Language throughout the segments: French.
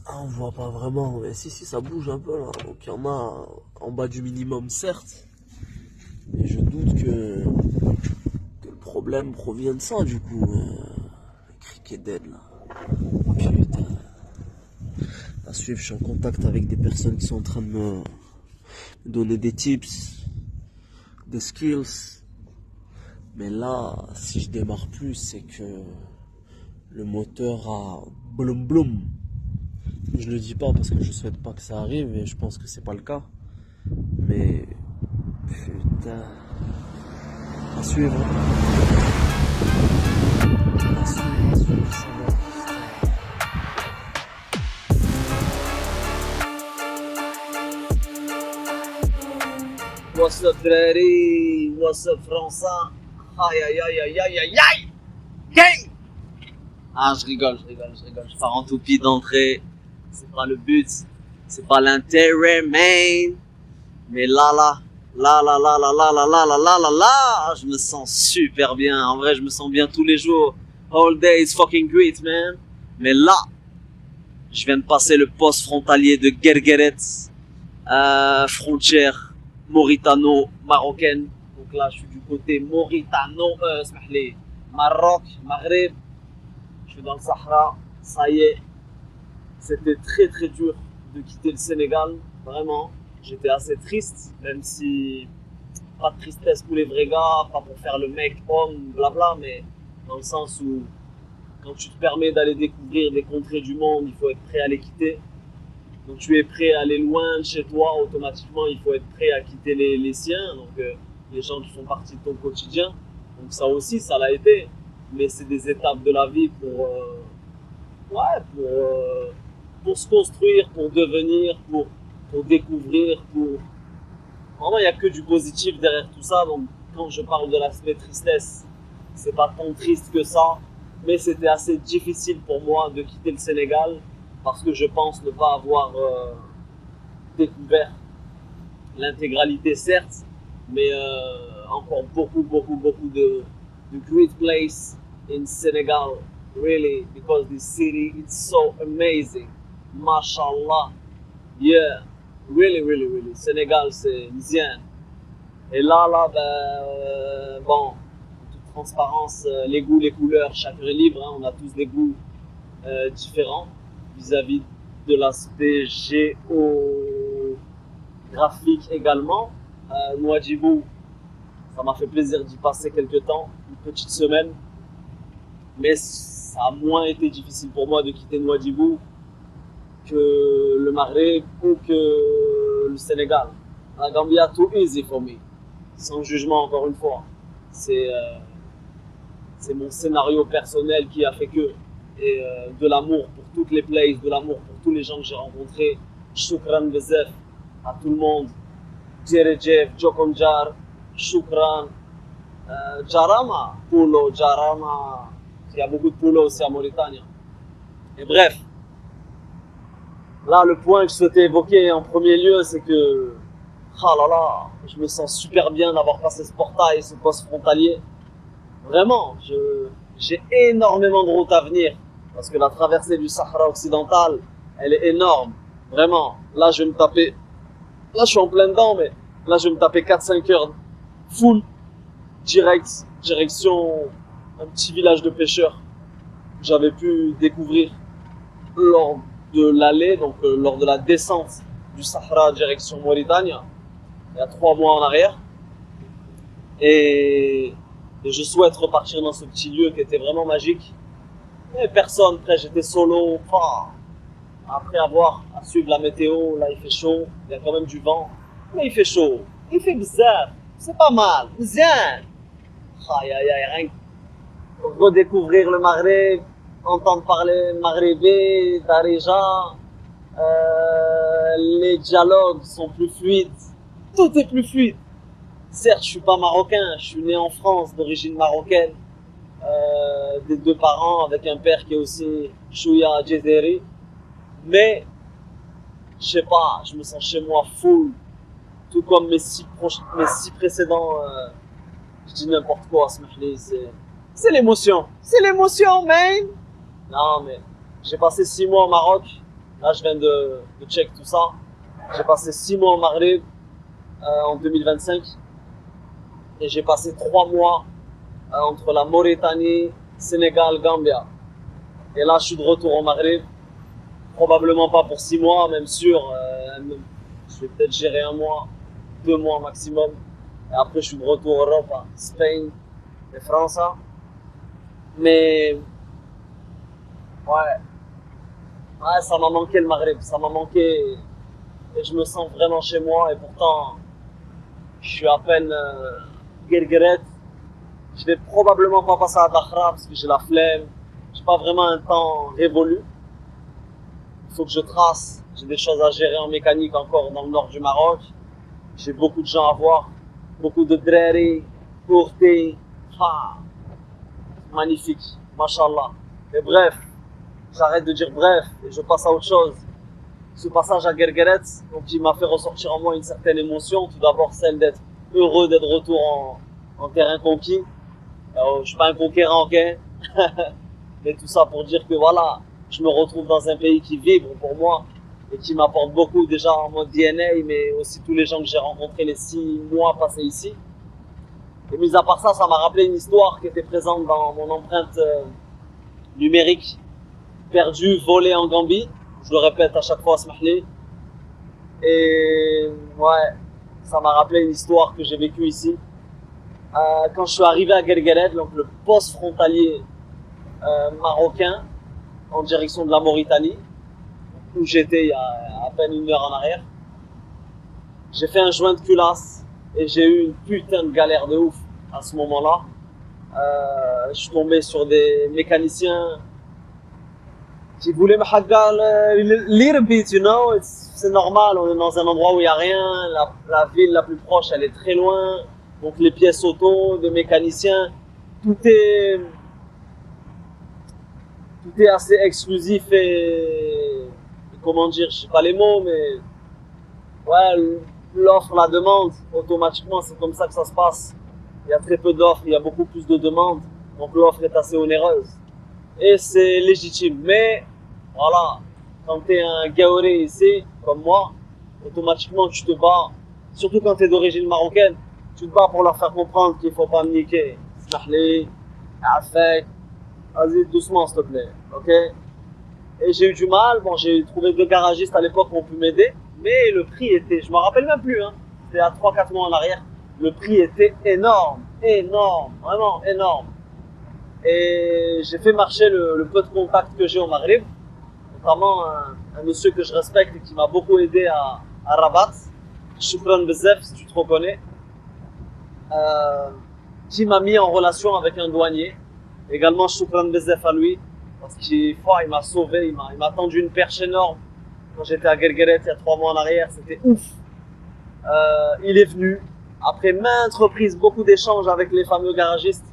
Ah, on voit pas vraiment, mais si, ça bouge un peu là. Donc il y en a en bas du minimum, certes, mais je doute que le problème provient de ça, du coup. Le cric est dead là. Putain. À suivre, je suis en contact avec des personnes qui sont en train de me donner des tips, des skills. Mais là, si je démarre plus, c'est que le moteur a bloum bloum. Je le dis pas parce que je souhaite pas que ça arrive et je pense que c'est pas le cas. Mais putain, à suivre. À suivre, ça va. What's up, Drari? What's up, Français? Aïe, aïe, aïe, aïe, aïe, aïe, aïe! Gang! Ah, je rigole. Je pars en toupie d'entrée. C'est pas le but. C'est pas l'intérêt, man. Mais là, je me sens super bien. En vrai, je me sens bien tous les jours. All day is fucking great, man. Mais là, je viens de passer le poste frontalier de Guergueret, frontière mauritano-marocaine. Donc là, je suis du côté Maroc, Maghreb. Je suis dans le Sahara. Ça y est, c'était très très dur de quitter le Sénégal, vraiment. J'étais assez triste, même si pas de tristesse pour les vrais gars, pas pour faire le mec homme, blabla, mais dans le sens où quand tu te permets d'aller découvrir des contrées du monde, il faut être prêt à les quitter. Quand tu es prêt à aller loin de chez toi, automatiquement il faut être prêt à quitter les siens, donc les gens qui font partie de ton quotidien. Donc ça aussi, ça l'a été, mais c'est des étapes de la vie pour se construire, pour devenir, pour découvrir, pour... Vraiment, il n'y a que du positif derrière tout ça. Donc, quand je parle de l'aspect tristesse, c'est pas tant triste que ça, mais c'était assez difficile pour moi de quitter le Sénégal parce que je pense ne pas avoir découvert l'intégralité, certes, mais encore beaucoup de great place in Senegal, really, because this city is so amazing. Mashallah. Yeah, really. Sénégal, c'est bien. Et là, bon, en toute transparence, les goûts, les couleurs, chacun est libre. Hein, on a tous des goûts différents vis-à-vis de l'aspect géographique également. Nouadhibou, ça m'a fait plaisir d'y passer quelques temps, une petite semaine. Mais ça a moins été difficile pour moi de quitter Nouadhibou que le Maghreb ou que le Sénégal. La Gambie, too easy for me. Sans jugement, encore une fois. C'est mon scénario personnel qui a fait que. Et de l'amour pour toutes les places, de l'amour pour tous les gens que j'ai rencontrés. Shukran bezef à tout le monde. Djerejef, Djokonjar, Shukran. Jarama, Poulo, Jarama. Il y a beaucoup de Poulo aussi à Mauritanie. Et bref. Là, le point que je souhaitais évoquer en premier lieu, c'est que, je me sens super bien d'avoir passé ce portail, ce poste frontalier. Vraiment, j'ai énormément de route à venir, parce que la traversée du Sahara occidental, elle est énorme. Vraiment, là, je suis en plein dedans, mais là, je vais me taper 4-5 heures full, direction un petit village de pêcheurs que j'avais pu découvrir lors de l'allée, donc lors de la descente du Sahara direction Mauritanie, il y a 3 mois en arrière. Et je souhaite repartir dans ce petit lieu qui était vraiment magique. Et personne, après j'étais solo. Après avoir à suivre la météo, là il fait chaud, il y a quand même du vent, mais il fait chaud, il fait bizarre, c'est pas mal, bien. Rien que redécouvrir le Maghreb, entendre parler maghrébin, Darija, les dialogues sont plus fluides, tout est plus fluide. Certes, je suis pas marocain, je suis né en France d'origine marocaine, des 2 parents avec un père qui est aussi Chouya Djezeri, mais je sais pas, je me sens chez moi full, tout comme mes 6 précédents, je dis n'importe quoi, c'est l'émotion, man. Non mais j'ai passé 6 mois au Maroc, Là, je viens de check tout ça. J'ai passé 6 mois au Maghreb en 2025 et j'ai passé 3 mois entre la Mauritanie, Sénégal, Gambia. Et là, je suis de retour au Maghreb. Probablement pas pour 6 mois, même sûr. Je vais peut-être gérer 1 mois, 2 mois maximum. Et après, je suis de retour en Europe, Espagne et France. Mais ouais, ça m'a manqué le Maghreb, ça m'a manqué et je me sens vraiment chez moi et pourtant je suis à peine guerguerette. Je vais probablement pas passer à Dakhra parce que j'ai la flemme, j'ai pas vraiment un temps révolu. Il faut que je trace, j'ai des choses à gérer en mécanique encore dans le nord du Maroc. J'ai beaucoup de gens à voir, beaucoup de drari, courtés, magnifique, mashallah. Et bref, j'arrête de dire bref et je passe à autre chose. Ce passage à Guergueret, donc il m'a fait ressortir en moi une certaine émotion. Tout d'abord celle d'être heureux d'être retour en terrain conquis. Je suis pas un conquérant, ok. Mais tout ça pour dire que voilà, je me retrouve dans un pays qui vibre pour moi et qui m'apporte beaucoup déjà en mode DNA, mais aussi tous les gens que j'ai rencontrés les 6 mois passés ici. Et mis à part ça, ça m'a rappelé une histoire qui était présente dans mon empreinte numérique, perdue, volée en Gambie. Je le répète à chaque fois, smahli. Et ouais, ça m'a rappelé une histoire que j'ai vécue ici. Quand je suis arrivé à Guergueret, donc le poste frontalier marocain en direction de la Mauritanie, où j'étais il y a à peine 1 heure en arrière, j'ai fait un joint de culasse et j'ai eu une putain de galère de ouf à ce moment-là. Je suis tombé sur des mécaniciens qui voulaient me haggar little bit, you know, c'est normal, on est dans un endroit où il n'y a rien, la ville la plus proche elle est très loin, donc les pièces auto, de mécaniciens, tout est assez exclusif et comment dire, je sais pas les mots, mais ouais, l'offre, la demande, automatiquement c'est comme ça que ça se passe. Il y a très peu d'offres, il y a beaucoup plus de demandes, donc l'offre est assez onéreuse. Et c'est légitime, mais voilà, quand tu es un gaoré ici, comme moi, automatiquement tu te bats, surtout quand tu es d'origine marocaine, tu te bats pour leur faire comprendre qu'il faut pas me niquer. Smahli, afek, vas-y doucement s'il te plaît, ok? Et j'ai eu du mal, bon j'ai trouvé 2 garagistes à l'époque qui ont pu m'aider, mais le prix était, je m'en rappelle même plus, hein, c'était à 3-4 mois en arrière, le prix était énorme, vraiment énorme. Et j'ai fait marcher le peu de contacts que j'ai au Maghreb, notamment un monsieur que je respecte et qui m'a beaucoup aidé à Rabat, Shukran Bezef, si tu te reconnais, qui m'a mis en relation avec un douanier, également Shukran Bezef à lui, parce qu'il m'a sauvé, il m'a tendu une perche énorme quand j'étais à Guergueret il y a 3 mois en arrière, c'était ouf. Il est venu, après maintes reprises, beaucoup d'échanges avec les fameux garagistes,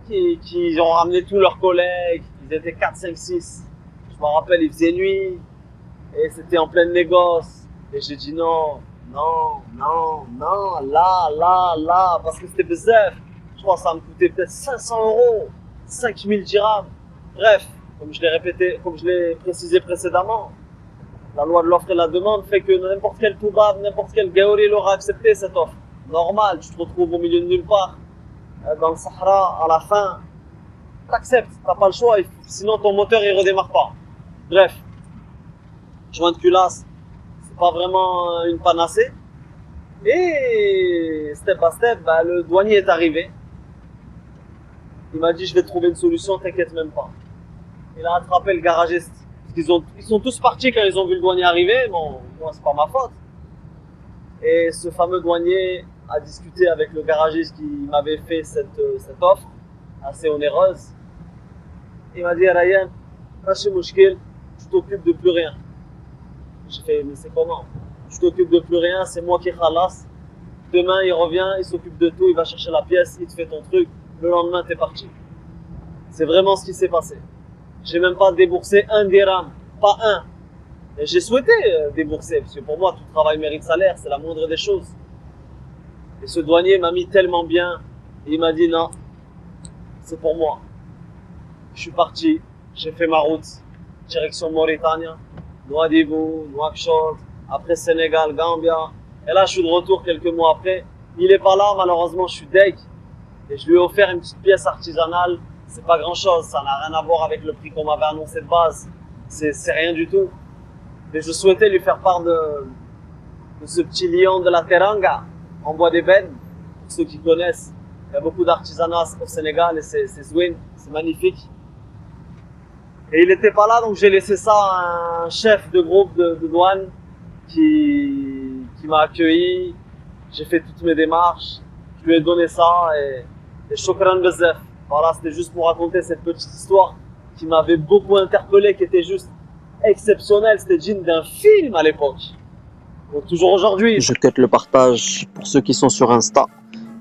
qui ont ramené tous leurs collègues, ils étaient 4, 5, 6. Je me rappelle, il faisait nuit, et c'était en pleine négoce. Et j'ai dit non, là, parce que c'était bezef. Je crois que ça me coûtait peut-être 500 €, 5000 dirhams. Bref, comme je l'ai répété, comme je l'ai précisé précédemment, la loi de l'offre et la demande fait que n'importe quel toubab, n'importe quel gaori l'aura accepté cette offre. Normal, tu te retrouves au milieu de nulle part, dans le Sahara, à la fin, t'acceptes, t'as pas le choix, sinon ton moteur il redémarre pas. Bref, joint de culasse, c'est pas vraiment une panacée. Et step by step, le douanier est arrivé. Il m'a dit je vais trouver une solution, t'inquiète même pas. Il a attrapé le garagiste. Ils sont tous partis quand ils ont vu le douanier arriver. Bon, moi c'est pas ma faute. Et ce fameux douanier a discuté avec le garagiste qui m'avait fait cette offre assez onéreuse. Il m'a dit Ryan, Hachi Mouchkil, tu t'occupes de plus rien. J'ai fait mais c'est comment? Tu t'occupes de plus rien, c'est moi qui khalas. Demain il revient, il s'occupe de tout, il va chercher la pièce, il te fait ton truc. Le lendemain t'es parti. C'est vraiment ce qui s'est passé. J'ai même pas déboursé 1 dirham, pas un. Et j'ai souhaité débourser, parce que pour moi tout travail mérite salaire, c'est la moindre des choses. Et ce douanier m'a mis tellement bien, et il m'a dit non, c'est pour moi. Je suis parti, j'ai fait ma route, direction Mauritanie. Nouadhibou, Nouakchott, après Sénégal, Gambia. Et là, je suis de retour quelques mois après. Il est pas là, malheureusement, je suis deg. Et je lui ai offert une petite pièce artisanale. C'est pas grand chose, ça n'a rien à voir avec le prix qu'on m'avait annoncé de base. C'est rien du tout. Mais je souhaitais lui faire part de ce petit lion de la Teranga, en bois d'ébène. Pour ceux qui connaissent, il y a beaucoup d'artisanat au Sénégal et c'est zwin, c'est magnifique. Et il n'était pas là, donc j'ai laissé ça à un chef de groupe de douane qui m'a accueilli. J'ai fait toutes mes démarches, je lui ai donné ça et shukran bezef. Voilà, c'était juste pour raconter cette petite histoire qui m'avait beaucoup interpellé, qui était juste exceptionnelle. C'était digne d'un film à l'époque. Donc toujours aujourd'hui. Je cut le partage pour ceux qui sont sur Insta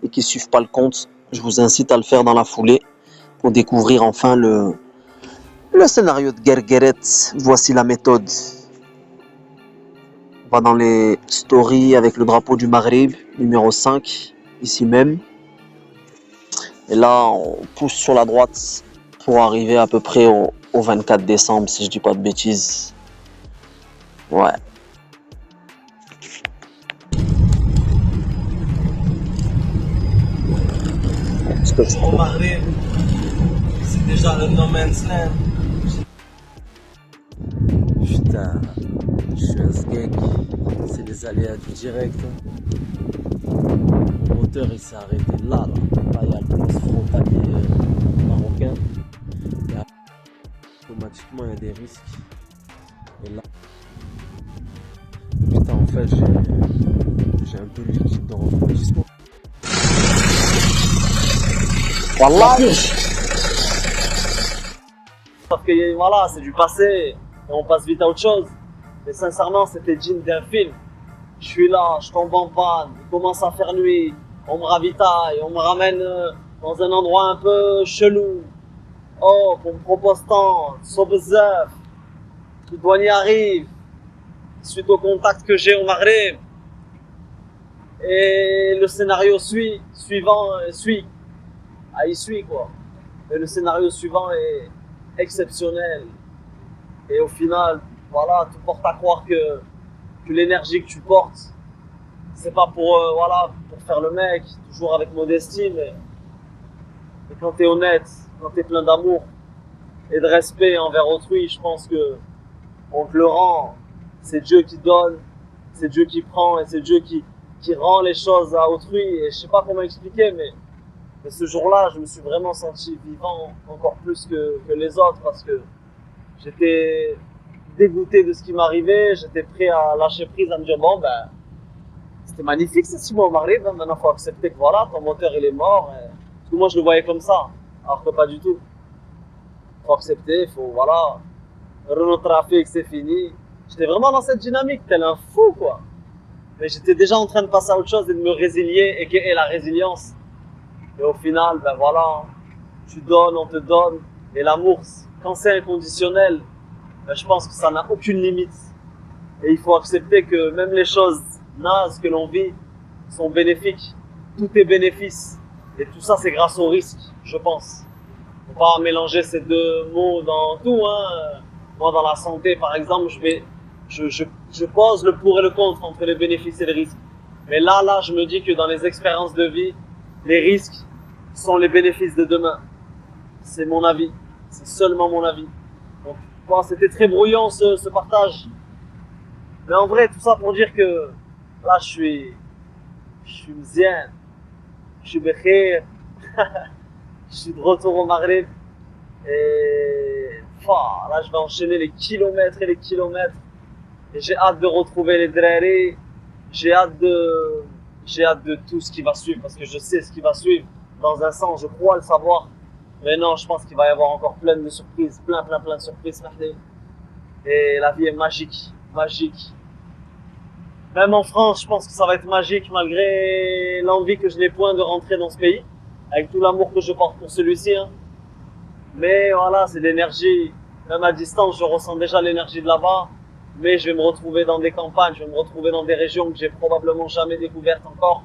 et qui suivent pas le compte. Je vous incite à le faire dans la foulée pour découvrir enfin le scénario de Guergueret. Voici la méthode. On va dans les stories avec le drapeau du Maghreb, numéro 5, ici même. Et là, on pousse sur la droite pour arriver à peu près au 24 décembre, si je dis pas de bêtises. Ouais. Au Maghreb, c'est déjà le no man's land. Putain, je suis un sgeg, c'est des aléas du direct. Mon moteur il s'est arrêté là. Là il y a le plus frontalier marocain. Et automatiquement il y a des risques. Et là, putain en fait j'ai un peu le liquide de refroidissement. Wallah. Sauf que voilà, c'est du passé et on passe vite à autre chose. Mais sincèrement, c'était digne d'un film. Je suis là, je tombe en panne, il commence à faire nuit, on me ravitaille, on me ramène dans un endroit un peu chelou. Oh, on me propose tant, sobezef, le douanier arrive, suite au contact que j'ai au Maghreb. Et le scénario suit. Ah, il suit quoi. Et le scénario suivant est exceptionnel. Et au final, voilà, tout porte à croire que l'énergie que tu portes, c'est pas pour, pour faire le mec, toujours avec modestie, mais quand t'es honnête, quand t'es plein d'amour et de respect envers autrui, je pense que on te le rend. C'est Dieu qui donne, c'est Dieu qui prend et c'est Dieu qui rend les choses à autrui. Et je sais pas comment expliquer, mais ce jour-là, je me suis vraiment senti vivant encore plus que les autres parce que j'étais dégoûté de ce qui m'arrivait, j'étais prêt à lâcher prise, à me dire bon ben c'était magnifique ces 6 mois au Maghreb, hein, maintenant faut accepter que voilà, ton moteur il est mort. Parce que moi je le voyais comme ça, alors que pas du tout. Faut accepter, faut voilà, Renault Trafic c'est fini. J'étais vraiment dans cette dynamique, tel un fou quoi. Mais j'étais déjà en train de passer à autre chose et de me résilier, et la résilience. Et au final, ben voilà, tu donnes, on te donne. Et l'amour, quand c'est inconditionnel, ben je pense que ça n'a aucune limite. Et il faut accepter que même les choses nazes que l'on vit sont bénéfiques. Tout est bénéfice. Et tout ça, c'est grâce au risque, je pense. Faut pas mélanger ces deux mots dans tout, hein. Moi, dans la santé, par exemple, je pose le pour et le contre entre les bénéfices et les risques. Mais là, je me dis que dans les expériences de vie, les risques sont les bénéfices de demain. C'est mon avis. C'est seulement mon avis. Donc, bon, c'était très brouillon ce partage. Mais en vrai, tout ça pour dire que là, je suis mzien. Je suis bekhir. Je suis de retour au Maghreb. Et là, je vais enchaîner les kilomètres et les kilomètres. Et j'ai hâte de retrouver les drari. J'ai hâte de tout ce qui va suivre parce que je sais ce qui va suivre. Dans un sens, je crois le savoir. Mais non, je pense qu'il va y avoir encore plein de surprises. Plein de surprises. Et la vie est magique. Magique. Même en France, je pense que ça va être magique malgré l'envie que je n'ai point de rentrer dans ce pays. Avec tout l'amour que je porte pour celui-ci. Hein. Mais voilà, c'est l'énergie. Même à distance, je ressens déjà l'énergie de là-bas. Mais je vais me retrouver dans des campagnes, je vais me retrouver dans des régions que j'ai probablement jamais découvertes encore.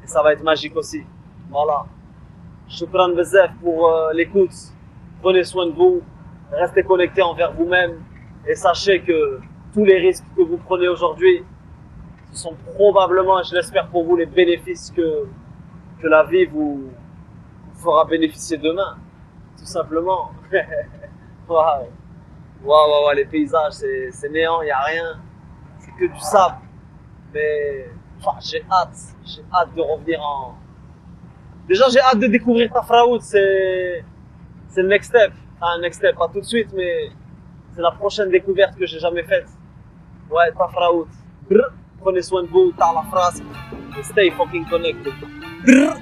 Et ça va être magique aussi. Voilà. Shukran bezef pour l'écoute. Prenez soin de vous. Restez connectés envers vous-même. Et sachez que tous les risques que vous prenez aujourd'hui, ce sont probablement, je l'espère pour vous, les bénéfices que la vie vous fera bénéficier demain. Tout simplement. Waouh. Waouh, les paysages, c'est néant, il n'y a rien. C'est que du sable. Mais j'ai hâte de revenir en... Déjà, j'ai hâte de découvrir Tafraout, c'est le next step. Enfin, next step, pas tout de suite, mais c'est la prochaine découverte que j'ai jamais faite. Ouais, Tafraout. Prenez soin de vous, t'as la phrase. Stay fucking connected. Brr.